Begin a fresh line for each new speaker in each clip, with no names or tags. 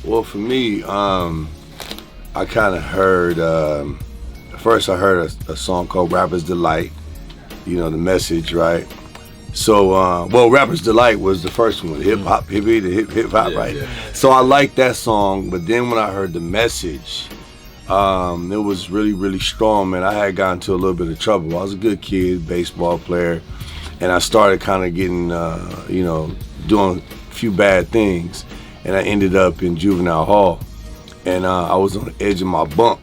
Well, for me, I kind of heard, first I heard a song called Rapper's Delight, you know, the message, right? So, well, Rapper's Delight was the first one, hip-hop, hip-hop, right? Yeah. So I liked that song, but then when I heard the message, it was really, really strong, man. I had gotten into a little bit of trouble. I was a good kid, baseball player, and I started kind of getting, you know, doing a few bad things, and I ended up in juvenile hall, and I was on the edge of my bunk,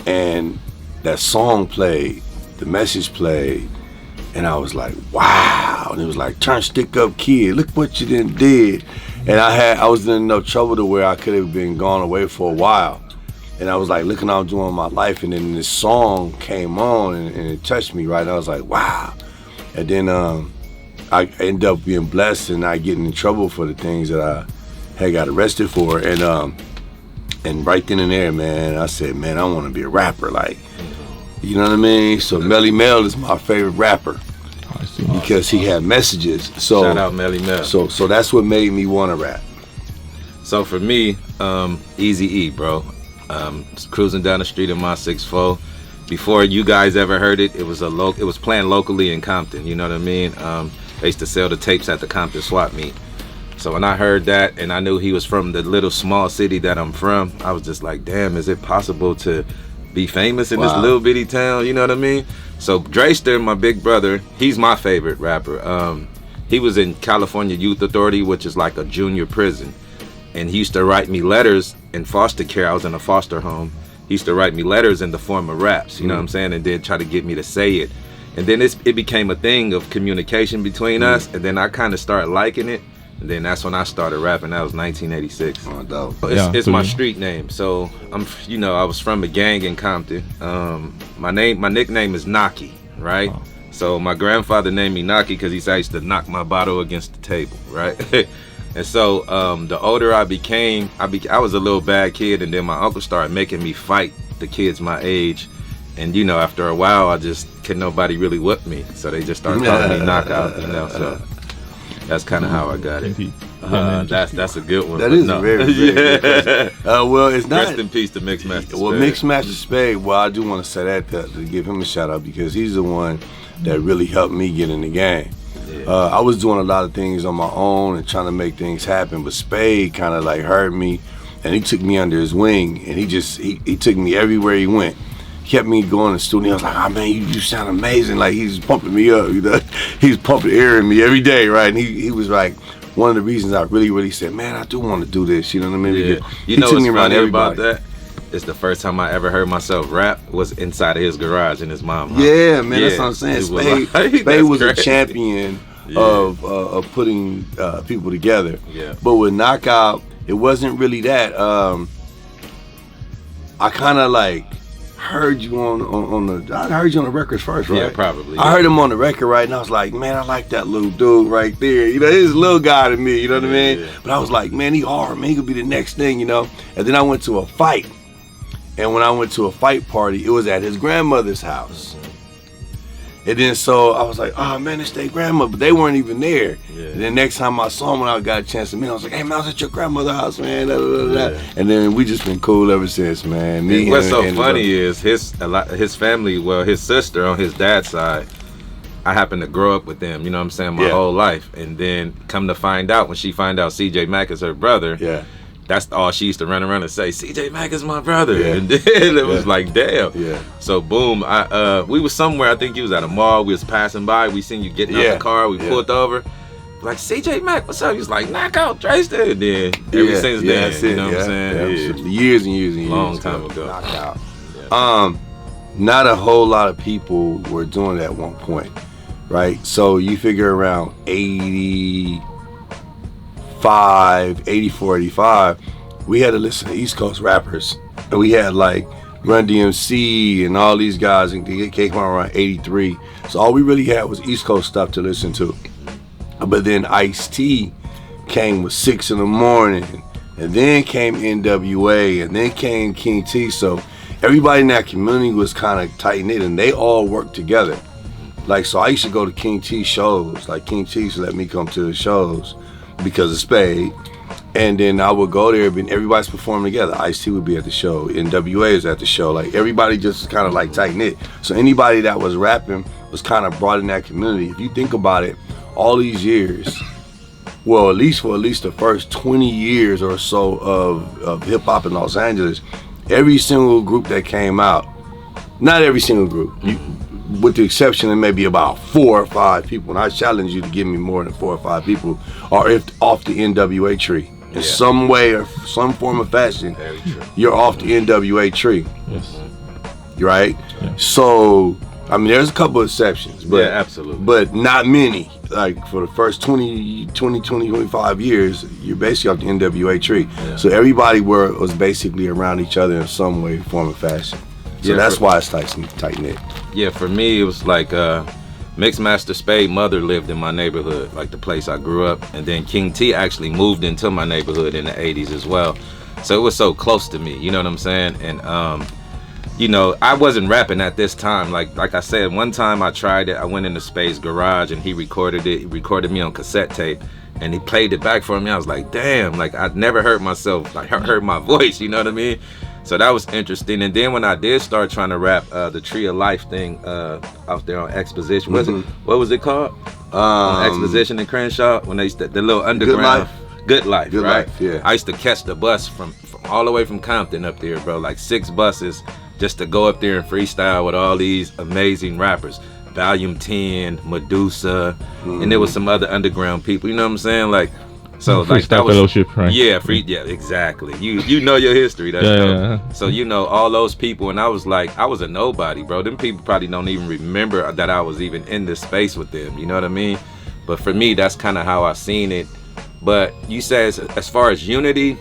and that song played, the message played, and I was like, wow. And it was like, turn stick up kid, look what you done did. And I was in enough trouble to where I could have been gone away for a while. And I was like looking out doing my life, and then this song came on and it touched me, right? And I was like, wow. And then I ended up being blessed and not getting in trouble for the things that I had got arrested for. And right then and there, man, I said, man, I want to be a rapper, like, you know what I mean? So Melly Mel is my favorite rapper because he had messages. So
shout out Melly Mel.
So that's what made me want to rap.
So for me, Eazy-E, bro. Cruising down the street in my 6'4". Before you guys ever heard it, it was playing locally in Compton. You know what I mean? They used to sell the tapes at the Compton swap meet. So when I heard that and I knew he was from the little small city that I'm from, I was just like, damn, is it possible to be famous in this little bitty town? You know what I mean? So Drayster, my big brother, he's my favorite rapper. He was in California Youth Authority, which is like a junior prison. And he used to write me letters in foster care. I was in a foster home. He used to write me letters in the form of raps, you know what I'm saying? And then try to get me to say it. And then it became a thing of communication between us. And then I kind of started liking it. And then that's when I started rapping. That was 1986.
Oh, dope.
It's my street name. So I was from a gang in Compton. My nickname is Knocc, right? Oh. So my grandfather named me Knocc because he said I used to knock my bottle against the table, right? And so the older I became, I was a little bad kid, and then my uncle started making me fight the kids my age. And you know, after a while, could nobody really whip me. So they just started calling me Knockout, you know. So that's kind of how I got it. That's a good one.
That is a very good well, it's not.
Rest in peace to Mixmaster Spade.
Well, Mixmaster Spade, well, I do want to say that to give him a shout out because he's the one that really helped me get in the game. Yeah. I was doing a lot of things on my own and trying to make things happen, but Spade kind of like heard me, and he took me under his wing, and he took me everywhere he went. He kept me going to the studio. I was like, oh man, you sound amazing. Like he's pumping me up, you know. He's pumping air in me every day, right? And he was like one of the reasons I really, really said, man, I do want to do this, you know what I mean?
Yeah. You know what's funny about that? It's the first time I ever heard myself rap was inside of his garage in his mom's house.
Yeah, man, that's what I'm saying. Spade was a champion of putting people together. Yeah. But with Knockout, it wasn't really that. I kind of like heard you on the records first, right?
Yeah, probably.
I heard him on the record, right? And I was like, man, I like that little dude right there. You know, he's a little guy to me, you know what I mean? Yeah. But I was like, man, he hard, man. He could be the next thing, you know? And then I went to a fight. And when I went to a fight party, it was at his grandmother's house. And then so I was like, oh man, it's their grandma, but they weren't even there. Yeah. And then next time I saw him when I got a chance to meet him, I was like, hey man, I was at your grandmother's house, man. Yeah. And then we just been cool ever since, man.
What's so funny is his family, well, his sister on his dad's side, I happened to grow up with them, you know what I'm saying, my whole life. And then come to find out, when she find out CJ Mack is her brother, that's all she used to run around and say, CJ Mack is my brother. Yeah. And then it was like, damn. Yeah. So boom, we was somewhere, I think he was at a mall, we was passing by, we seen you getting out the car, we pulled over. Like, CJ Mack, what's up? He was like, Knockout, Drayster. And then ever since then, you know what I'm saying?
Yeah. Years and years and years.
Long time ago.
Knockout. Yeah. Not a whole lot of people were doing it at one point, right? So you figure around 84, 85, we had to listen to East Coast rappers. And we had like Run DMC and all these guys, and they came out around 83. So all we really had was East Coast stuff to listen to. But then Ice-T came with 6 in the morning, and then came NWA, and then came King T. So everybody in that community was kind of tight-knit, and they all worked together. Like, so I used to go to King T shows. Like, King T used to let me come to the shows. because of Spade. And then I would go there, and everybody's performing together. Ice-T would be at the show, NWA is at the show. Like, everybody just kind of like tight-knit. So anybody that was rapping was kind of brought in that community. If you think about it, all these years, well, at least the first 20 years or so of hip-hop in Los Angeles, every single group that came out, not every single group, with the exception of maybe about 4 or 5 people, and I challenge you to give me more than 4 or 5 people, are off the NWA tree. In some way or some form of fashion, you're off the NWA tree.
Yes.
Right?
Yeah.
So, I mean, there's a couple exceptions, but
absolutely.
But not many. Like, for the first 25 years, you're basically off the NWA tree. Yeah. So everybody was basically around each other in some way, form, or fashion. So that's why it's tight-knit.
Yeah, for me, it was like Mixmaster Spade mother lived in my neighborhood, like the place I grew up. And then King T actually moved into my neighborhood in the 80s as well. So it was so close to me, you know what I'm saying? And, you know, I wasn't rapping at this time. Like I said, one time I tried it. I went into Spade's garage and he recorded it. He recorded me on cassette tape and he played it back for me. I was like, damn, like I'd never heard myself, like heard my voice, you know what I mean? So that was interesting. And then when I did start trying to rap the Tree of Life thing out there on Exposition, what was it called? Exposition in Crenshaw, when they the little underground. Good Life, right?
Yeah.
I used to catch the bus from all the way from Compton up there, bro, like 6 buses just to go up there and freestyle with all these amazing rappers. Volume 10, Medusa, and there was some other underground people, you know what I'm saying? Like, so like that was
fellowship, right?
Yeah, exactly. You know your history, that's dope. So you know all those people, and I was like, I was a nobody, bro. Them people probably don't even remember that I was even in this space with them, you know what I mean? But for me, that's kind of how I seen it. But you say as far as unity,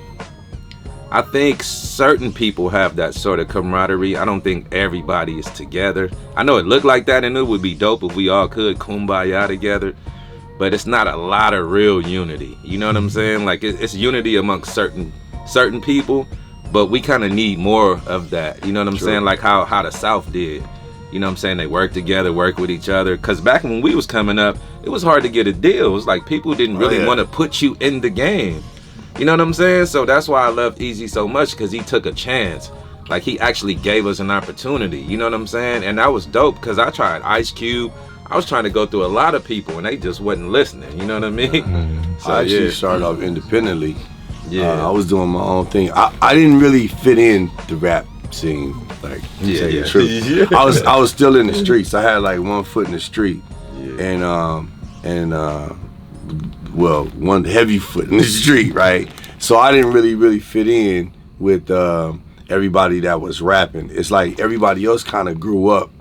I think certain people have that sort of camaraderie. I don't think everybody is together. I know it looked like that, and it would be dope if we all could kumbaya together. But it's not a lot of real unity. You know what I'm saying? Like it's unity amongst certain people, but we kind of need more of that. You know what I'm saying? Like how the South did. You know what I'm saying? They work together, work with each other. Cause back when we was coming up, it was hard to get a deal. It was like people didn't really want to put you in the game. You know what I'm saying? So that's why I loved Easy so much, because he took a chance. Like he actually gave us an opportunity. You know what I'm saying? And that was dope, because I tried Ice Cube. I was trying to go through a lot of people and they just wasn't listening. You know what I mean? So,
I actually started off independently. I was doing my own thing. I didn't really fit in the rap scene, like to tell you the truth. I was still in the streets. I had like one foot in the street, and well, one heavy foot in the street, right? So I didn't really fit in with everybody that was rapping. It's like everybody else kind of grew up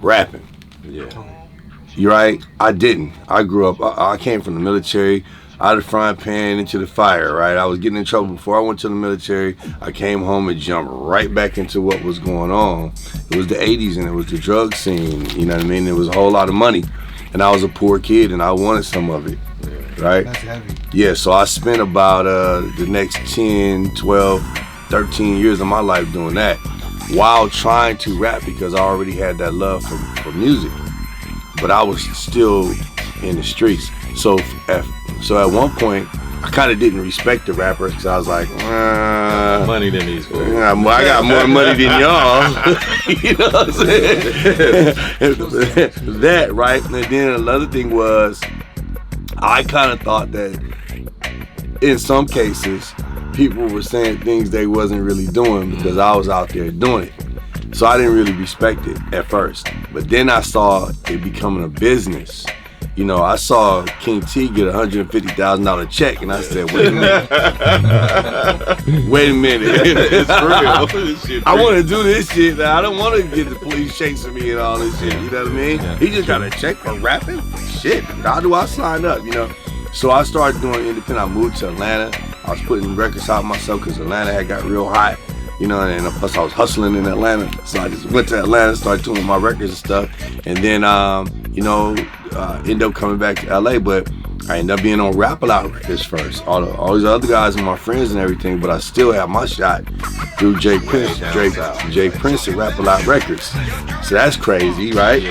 rapping. You're right. I didn't. I grew up. I came from the military. Out of the frying pan into the fire, right? I was getting in trouble before I went to the military. I came home and jumped right back into what was going on. It was the 80s and it was the drug scene, you know what I mean? There was a whole lot of money. And I was a poor kid and I wanted some of it, right?
That's heavy.
Yeah, so I spent about the next 10, 12, 13 years of my life doing that while trying to rap, because I already had that love for music. But I was still in the streets. So at one point, I kind of didn't respect the rappers, because I was like,
money than these folks.
I got more money than y'all. You know what I'm saying? That, right? And then another thing was, I kind of thought that in some cases, people were saying things they wasn't really doing because I was out there doing it. So I didn't really respect it at first. But then I saw it becoming a business. You know, I saw King T get a $150,000 check, and I said, wait a minute. Wait a minute. It's real. I want to do this shit now. I don't want to get the police chasing me and all this shit. You know what I mean? He just got a check for rapping? Shit, how do I sign up, you know? So I started doing independent. I moved to Atlanta. I was putting records out myself because Atlanta had got real hot. You know, and plus I was hustling in Atlanta. So I just went to Atlanta, started doing my records and stuff. And then, you know, ended up coming back to LA, but I ended up being on Rap A Lot Records first. All these other guys are my friends and everything, but I still have my shot through Jay Prince at Rap A Lot Records. So that's crazy, right?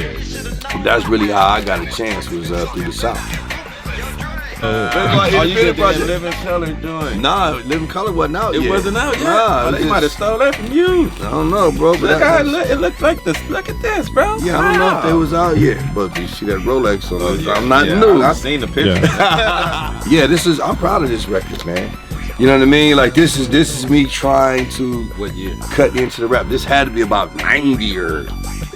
That's really how I got a chance, was through the South. That's my
Oh, you did
independent
the
project.
Living Color joint.
Nah, Living Color wasn't out yet.
It wasn't out yet.
Nah,
Oh, they might have stole that from you.
I don't know, bro. But
Look how it looked like this. Look at this, bro.
yeah, I don't know if they was out yet. But you see that Rolex on it. I'm not
Yeah,
new.
I seen the picture.
Yeah, I'm proud of this record, man. You know what I mean? Like this is me trying to
What year?
cut into the rap. This had to be about 90 or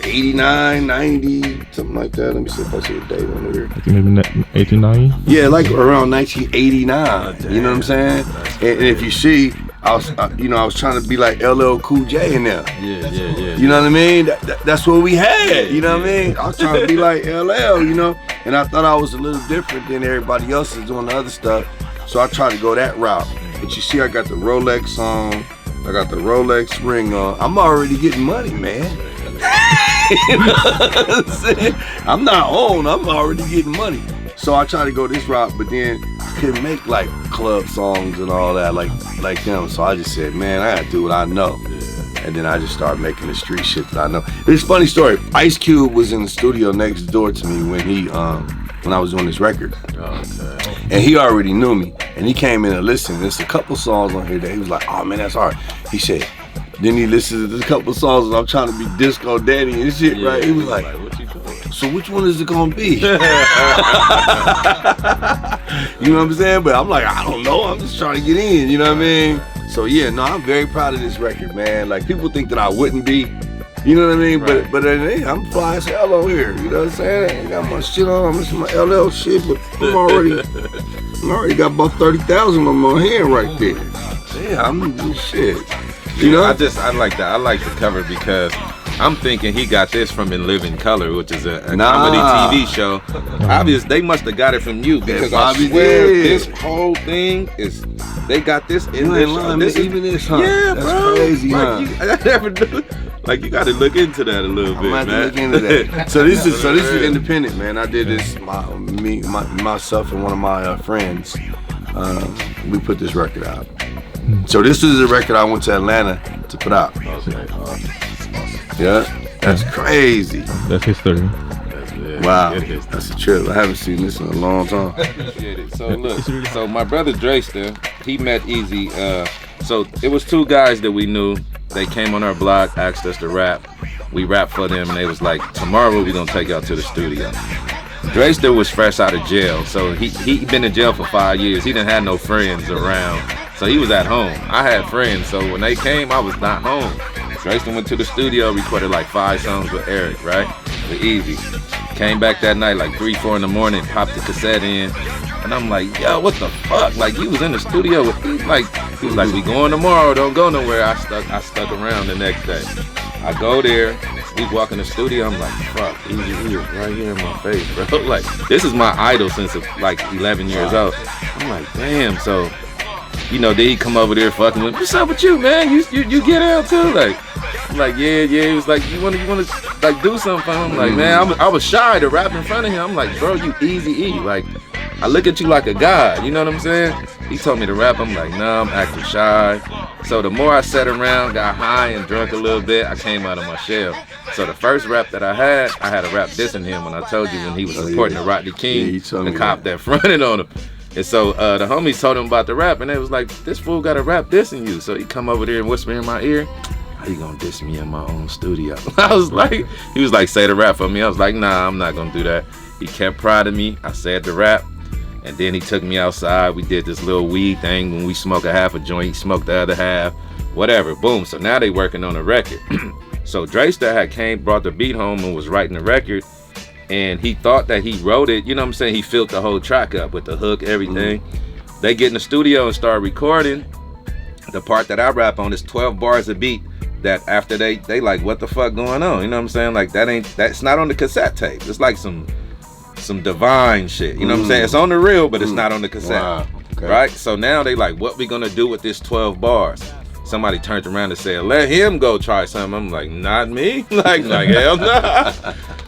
89, 90, something like that. Let me see if I see a date on here.
Maybe 89.
Yeah, like around 1989. You know what I'm saying? And if you see, I was trying to be like LL Cool J in there.
Yeah.
You know what I mean? That's what we had. You know what I mean? I was trying to be like LL, you know? And I thought I was a little different than everybody else is doing the other stuff. So I tried to go that route. But you see, I got the Rolex on. I got the Rolex ring on. I'm already getting money, man. You know what I'm saying? I'm not on. I'm already getting money. So I tried to go this route, but then I couldn't make like club songs and all that like them. So I just said, man, I gotta do what I know. And then I just started making the street shit that I know. It's a funny story. Ice Cube was in the studio next door to me when I was doing this record.
Okay.
And he already knew me. And he came in and listened. There's a couple songs on here that he was like, oh man, that's hard. He said, then he listened to a couple songs and I'm trying to be disco daddy and shit, right? He was like,
what you doing?
so which one is it gonna be? You know what I'm saying? But I'm like, I don't know. I'm just trying to get in, you know what I mean? So yeah, no, I'm very proud of this record, man. Like people think that I wouldn't be, you know what I mean?
Right.
But hey, I'm fly as hell on here, you know what I'm saying? I ain't got my shit on, I'm missing my LL shit, but I already got about 30,000 on my hand right there. Yeah, I'm doing shit. You know?
I like that. I like the cover because I'm thinking he got this from In Living Color, which is a comedy TV show. Obviously, they must have got it from you because I swear this whole thing is. They got this in this show.
This even this, huh?
Yeah,
that's
bro.
crazy,
Like,
huh?
I never knew. Like you got to look into that a little bit,
I'm
man.
have to look into that. So this is independent, man. I did this myself and one of my friends. We put this record out. So this is a record I went to Atlanta to put out.
Okay.
Yeah, that's crazy.
That's history.
Wow,
It is.
that's a trip. I haven't seen this in a long time.
Appreciate it. So look, so my brother Drayster, he met Easy. So it was two guys that we knew. They came on our block, asked us to rap. We rapped for them, and they was like, tomorrow we're gonna take y'all to the studio. Drayster was fresh out of jail, so he been in jail for 5 years. He didn't have no friends around, so he was at home. I had friends, so when they came, I was not home. Drayster went to the studio, recorded like 5 songs with Eric, right? With Easy. Came back that night like 3, 4 in the morning, popped the cassette in, and I'm like, yo, what the fuck? Like, you was in the studio with Easy. Like, he was like, we going tomorrow, don't go nowhere. I stuck around the next day. I go there, we walk in the studio, I'm like, fuck, Easy is right here in my face, bro. Like, this is my idol since like 11 years old. I'm like, damn, so, you know, then he come over there fucking with, what's up with you, man? You get out too? Like, I'm like, yeah. He was like, you wanna like do something for him? I'm like, man, I was shy to rap in front of him. I'm like, bro, you Easy E. Like, I look at you like a god, you know what I'm saying? He told me to rap, I'm like, nah, I'm acting shy. So the more I sat around, got high and drunk a little bit, I came out of my shell. So the first rap that I had a rap dissing him when I told you when he was supporting the Rodney King, the cop that fronted on him. And so the homies told him about the rap, and they was like, this fool got a rap dissing you. So he come over there and whisper in my ear, how you gonna diss me in my own studio? I was like, he was like, say the rap for me. I was like, nah, I'm not gonna do that. He kept prodding me. I said the rap. And then he took me outside. We did this little weed thing. When we smoke a half a joint, he smoked the other half. Whatever, boom. So now they working on a record. So Drayster brought the beat home and was writing the record. And he thought that he wrote it. You know what I'm saying? He filled the whole track up with the hook, everything. They get in the studio and start recording. The part that I rap on is 12 bars a beat. That after they like, what the fuck going on? You know what I'm saying? Like that's not on the cassette tape. It's like some divine shit. You know what I'm saying? It's on the reel, but it's not on the cassette.
Wow. Okay.
Right? So now they like, what we gonna do with this 12 bars? Somebody turned around and said, let him go try something. I'm like, not me? like hell nah.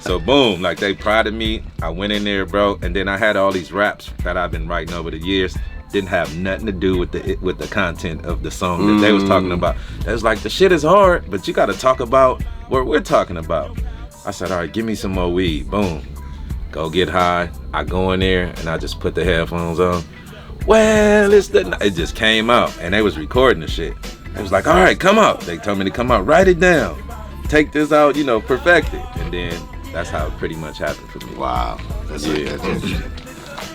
So boom, like they prodded me. I went in there, bro, and then I had all these raps that I've been writing over the years. Didn't have nothing to do with the content of the song that they was talking about. They was like, the shit is hard, but you gotta talk about what we're talking about. I said, all right, give me some more weed. Boom. go get high. I go in there and I just put the headphones on. Well, it just came out and they was recording the shit. They was like, all right, come out. They told me to come out, write it down, take this out, you know, perfect it. And then that's how it pretty much happened for me.
Wow, that's interesting.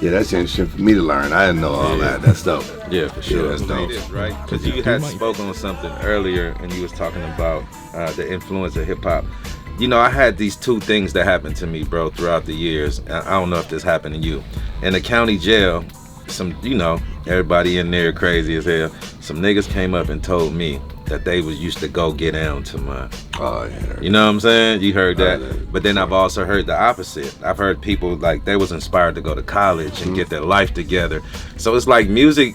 Yeah, that's interesting for me to learn. I didn't know all that. That's dope.
Yeah, for sure.
Yeah, that's dope.
It is, right? Because you had spoken on something earlier and you was talking about the influence of hip hop. You know, I had these two things that happened to me, bro, throughout the years. I don't know if this happened to you. In the county jail, some, you know, everybody in there crazy as hell. Some niggas came up and told me that they was used to go get down to mine.
Oh, yeah.
You know what I'm saying? You heard that. But then I've also heard the opposite. I've heard people like they was inspired to go to college and get their life together. So it's like music,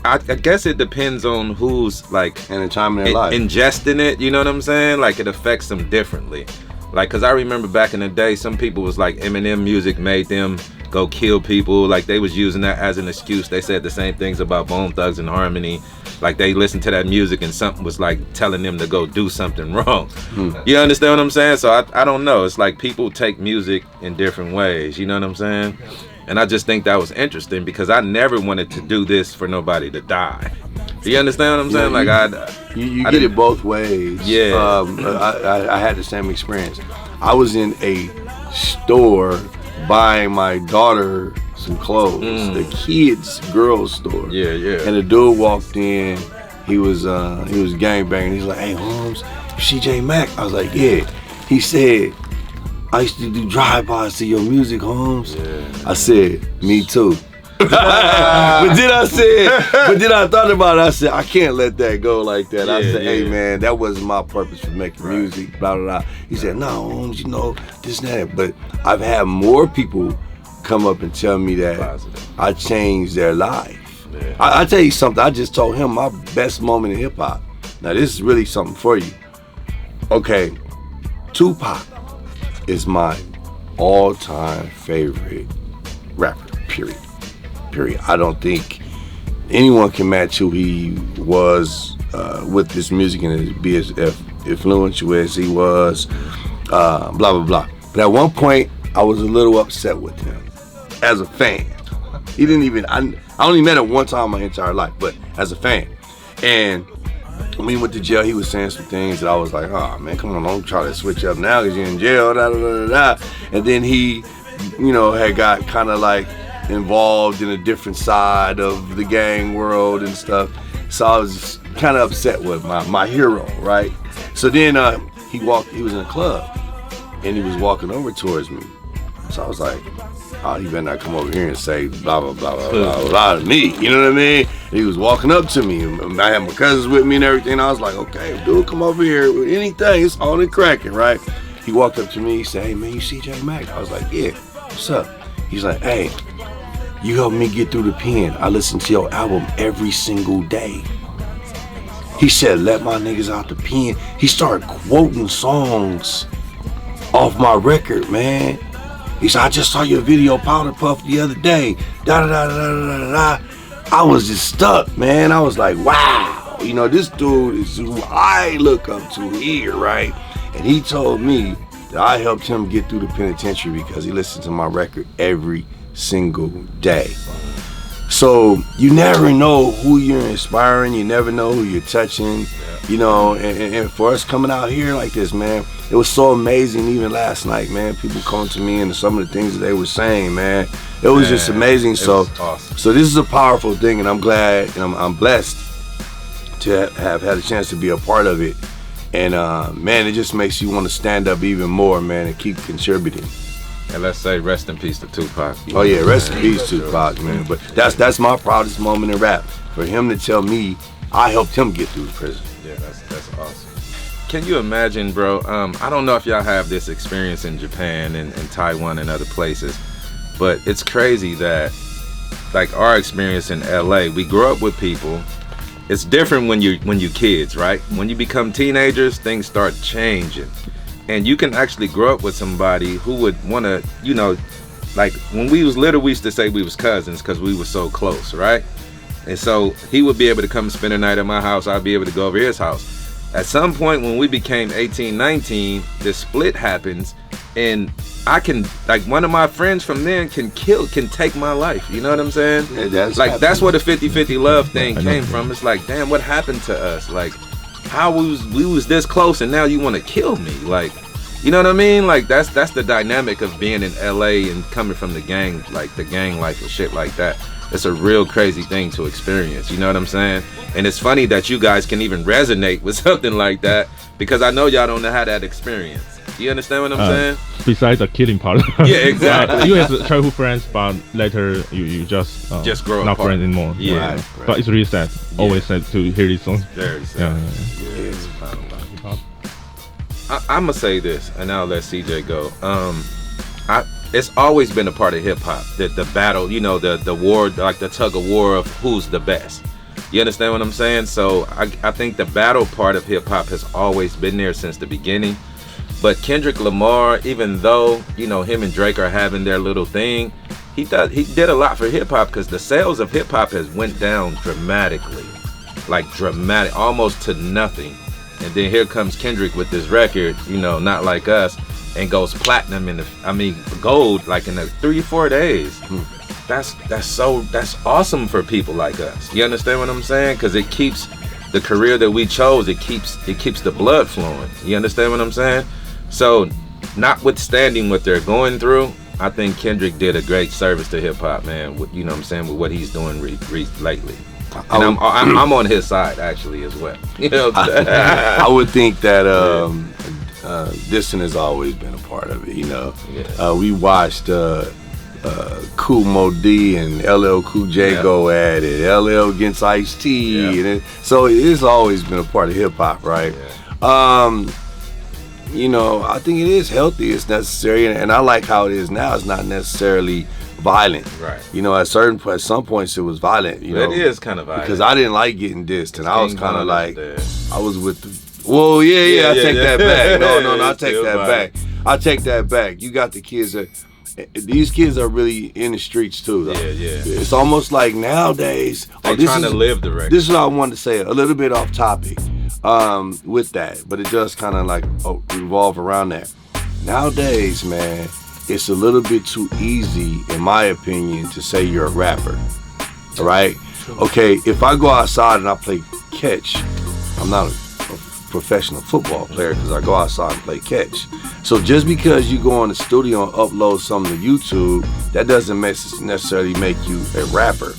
I guess it depends on who's like
and the time in their life
ingesting it, you know what I'm saying? Like it affects them differently. Like, cause I remember back in the day, some people was like Eminem music made them go kill people. Like they was using that as an excuse. They said the same things about Bone Thugs and Harmony. Like they listened to that music and something was like telling them to go do something wrong. You understand what I'm saying? So I don't know. It's like people take music in different ways. You know what I'm saying? And I just think that was interesting because I never wanted to do this for nobody to die. Do you understand what I'm saying? Like
you get it both ways.
Yeah.
I had the same experience. I was in a store buying my daughter some clothes, the kids' girls store.
Yeah, yeah.
And the dude walked in. He was gangbanging. He's like, "Hey, Holmes, CJ Mack." I was like, "Yeah." He said, "I used to do drive-bys to your music, Holmes." Yeah. I said, "Me too." but then I thought about it. I said, I can't let that go like that. I said, hey man, that wasn't my purpose for making music, blah, blah, blah. He said, no, Holmes, you know, this and that. But I've had more people come up and tell me that I changed their life. Yeah. I tell you something, I just told him my best moment in hip hop. Now this is really something for you. Okay, Tupac is my all-time favorite rapper, period. I don't think anyone can match who he was with this music and be as influential as he was, blah, blah, blah. But at one point, I was a little upset with him as a fan. He didn't even, I only met him one time in my entire life, but as a fan. And when he went to jail, he was saying some things that I was like, oh man, come on, don't try to switch up now because you're in jail, da, da, da, da, da. And then he, you know, had got kind of like involved in a different side of the gang world and stuff. So I was kind of upset with my hero, right? So then he was in a club and he was walking over towards me. So I was like, oh, he better not come over here and say blah, blah, blah, blah, blah, blah to me. You know what I mean? And he was walking up to me. And I had my cousins with me and everything. I was like, okay, dude, come over here with anything. It's on and cracking, right? He walked up to me. He said, hey, man, you CJ Mack? I was like, yeah, what's up? He's like, hey, you helped me get through the pen. I listen to your album every single day. He said, let my niggas out the pen. He started quoting songs off my record, man. He said, I just saw your video, Powder Puff, the other day. Da da da da da da da. I was just stuck, man. I was like, wow. You know, this dude is who I look up to here, right? And he told me that I helped him get through the penitentiary because he listened to my record every single day. So you never know who you're inspiring, you never know who you're touching, you know, and for us coming out here like this, man, it was so amazing. Even last night, man, people come to me and some of the things that they were saying, man, it was just amazing. So
awesome.
So this is a powerful thing, and I'm glad and I'm blessed to have had a chance to be a part of it. And man, it just makes you want to stand up even more, man, and keep contributing.
And let's say rest in peace to Tupac.
Oh yeah, rest in peace Tupac, man. But that's my proudest moment in rap. For him to tell me I helped him get through prison.
Yeah, that's awesome. Can you imagine, bro? I don't know if y'all have this experience in Japan and Taiwan and other places, but it's crazy that, like our experience in LA, we grow up with people. It's different when you kids, right? When you become teenagers, things start changing. And you can actually grow up with somebody who would want to, you know, like when we was little, we used to say we was cousins because we were so close, right? And so he would be able to come spend a night at my house. I'd be able to go over his house. At some point when we became 18, 19, this split happens and I can, like, one of my friends from then can take my life. You know what I'm saying?
Yeah,
that's where the 50-50 love thing came from. It's like, damn, what happened to us? Like, how we was this close and now you want to kill me? Like, you know what I mean? Like, that's the dynamic of being in LA and coming from the gang, like the gang life and shit like that. It's a real crazy thing to experience. You know what I'm saying? And it's funny that you guys can even resonate with something like that, because I know y'all don't know how that experience. You understand what I'm saying?
Besides the killing part.
Yeah, exactly.
You have childhood friends, but later you just
grow
not
apart.
friends anymore.
Yeah.
Right.
But it's really sad. Always sad to hear these songs.
Very sad.
Yeah.
I'm gonna say this, and I'll let CJ go. It's always been a part of hip hop, the battle, you know, the war, like the tug of war of who's the best. You understand what I'm saying? So I think the battle part of hip hop has always been there since the beginning. But Kendrick Lamar, even though, you know, him and Drake are having their little thing, he did a lot for hip hop, because the sales of hip hop has went down dramatically, like dramatic, almost to nothing. And then here comes Kendrick with this record, you know, Not Like Us, and goes platinum gold, like in 3 or 4 days. That's awesome for people like us. You understand what I'm saying? Because it keeps the career that we chose, it keeps the blood flowing. You understand what I'm saying? So, notwithstanding what they're going through, I think Kendrick did a great service to hip hop, man. With, you know what I'm saying, with what he's doing lately. And I'm on his side actually as well. You know what I'm saying?
I would think that dissing has always been a part of it. You know, we watched Kool Mo D and LL Cool J go at it. LL against Ice-T, so it's always been a part of hip hop, right? Yeah. You know, I think it is healthy. It's necessary, and I like how it is now. It's not necessarily violent,
right?
You know, at some points it was violent. You know,
it is kind of violent
because I didn't like getting dissed, and I was kind of like, I was with the. Well, I take that back. No, I take that back. I take that back. You got the kids that. These kids are really in the streets too, though.
Yeah.
It's almost like nowadays.
They're trying to live the record.
This is what I wanted to say, a little bit off topic with that, but it does kind of like revolve around that. Nowadays, man, it's a little bit too easy, in my opinion, to say you're a rapper. All right? Okay, if I go outside and I play catch, I'm not a professional football player because I go outside and play catch. So just because you go in the studio and upload something to YouTube, that doesn't necessarily make you a rapper,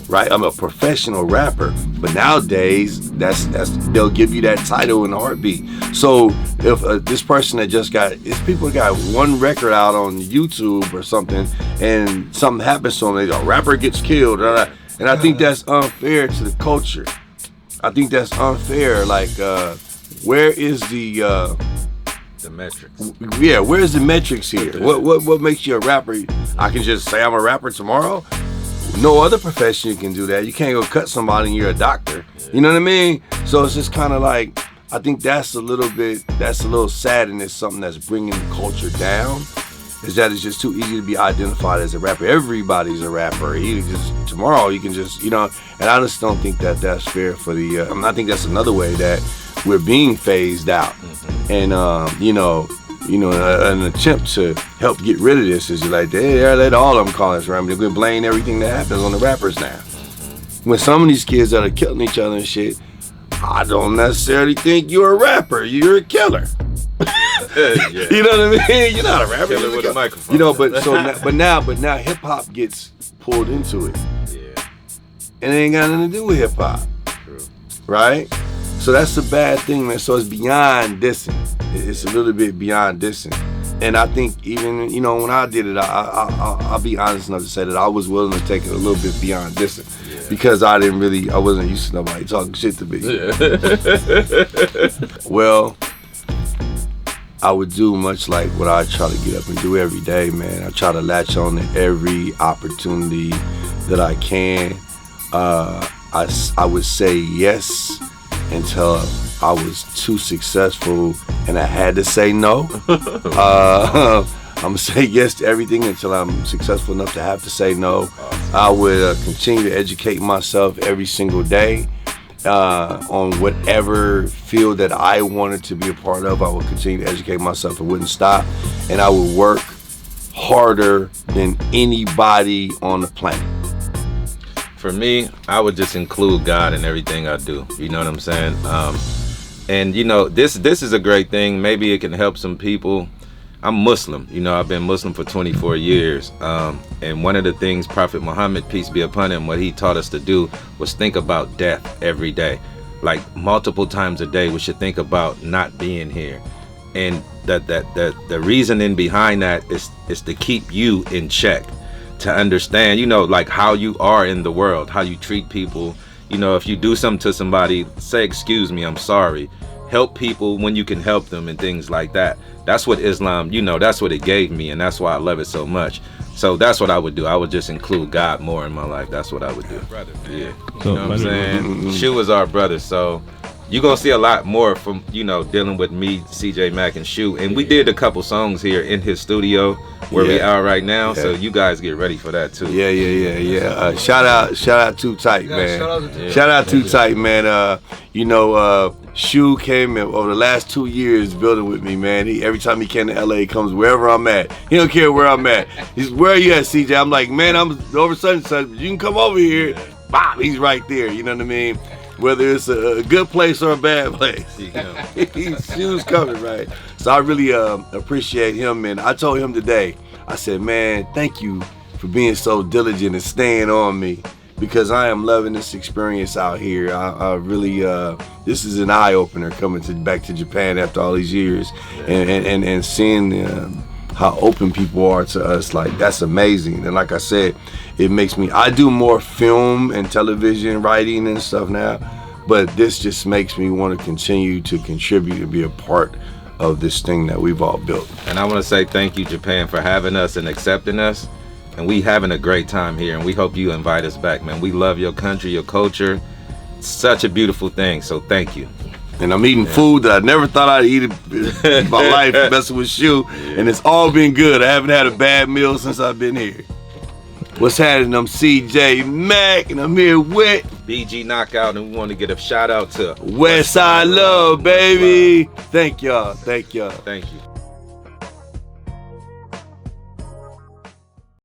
right? I'm a professional rapper, but nowadays they'll give you that title in a heartbeat. So if this person that just if people got one record out on YouTube or something, and something happens to them, a rapper gets killed, and I think that's unfair to the culture. I think that's unfair. Like, where is the
metrics?
Yeah, where's the metrics here? What makes you a rapper? I can just say I'm a rapper tomorrow. No other profession you can do that. You can't go cut somebody and you're a doctor. You know what I mean? So it's just kind of like, I think that's a little sad, and it's something that's bringing the culture down. Is that it's just too easy to be identified as a rapper. Everybody's a rapper. Tomorrow you can just, you know, and I just don't think that that's fair for the, I think that's another way that we're being phased out. And, you know, an attempt to help get rid of this is like, let all of them call us rappers. They're going to blame everything that happens on the rappers now. When some of these kids that are killing each other and shit, I don't necessarily think you're a rapper. You're a killer. You know what I mean? You're not a rapper.
Killer with a microphone.
You know, but now hip hop gets pulled into it.
Yeah.
And it ain't got nothing to do with hip hop.
True.
Right? So that's the bad thing, man. So it's beyond dissing. It's a little bit beyond dissing. And I think even, you know, when I did it, I'll be honest enough to say that I was willing to take it a little bit beyond dissing. Yeah. Because I wasn't used to nobody talking shit to me. Yeah. Well, I would do much like what I try to get up and do every day, man. I try to latch on to every opportunity that I can. I would say yes until I was too successful and I had to say no. I'm gonna say yes to everything until I'm successful enough to have to say no. I would continue to educate myself every single day. on whatever field that I wanted to be a part of. I would continue to educate myself and wouldn't stop. And I would work harder than anybody on the planet.
For me, I would just include God in everything I do. You know what I'm saying? And you know, this is a great thing. Maybe it can help some people. I'm Muslim. You know, I've been Muslim for 24 years. And one of the things Prophet Muhammad, peace be upon him, what he taught us to do was think about death every day. Like multiple times a day, we should think about not being here. And the reasoning behind that is to keep you in check, to understand, you know, like how you are in the world, how you treat people. You know, if you do something to somebody, say, excuse me, I'm sorry. Help people when you can help them and things like that. That's what Islam, you know, that's what it gave me, and that's why I love it so much. So that's what I would do. I would just include God more in my life. That's what I would do. Brother, yeah. You know what I'm saying? Shu is our brother, so you're gonna see a lot more from, you know, dealing with me, CJ Mack, and Shu. And we did a couple songs here in his studio where we are right now, so you guys get ready for that too.
Yeah. Shout out Too Tight, man. Shout out Too Tight, man. You know, Shu came in over the last 2 years building with me, man. Every time he came to LA, he comes wherever I'm at. He don't care where I'm at. He's, where are you at, CJ? I'm like, man, I'm over such. You can come over here. Bop, he's right there. You know what I mean? Whether it's a good place or a bad place, Shu's coming, right? So I really appreciate him, and I told him today, I said, man, thank you for being so diligent and staying on me, because I am loving this experience out here. I really, this is an eye-opener coming back to Japan after all these years, and seeing how open people are to us. Like, that's amazing. And like I said, it makes me, I do more film and television writing and stuff now, but this just makes me want to continue to contribute and be a part of this thing that we've all built.
And I want to say thank you, Japan, for having us and accepting us. And we having a great time here, and we hope you invite us back, man. We love your country, your culture. It's such a beautiful thing, so thank you.
And I'm eating food that I never thought I'd eat in my life, messing with Shu, and it's all been good. I haven't had a bad meal since I've been here. What's happening? I'm CJ Mack, and I'm here with
BG Knockout, and we want to give a shout out to
Westside Love, baby. Thank y'all.
Thank you.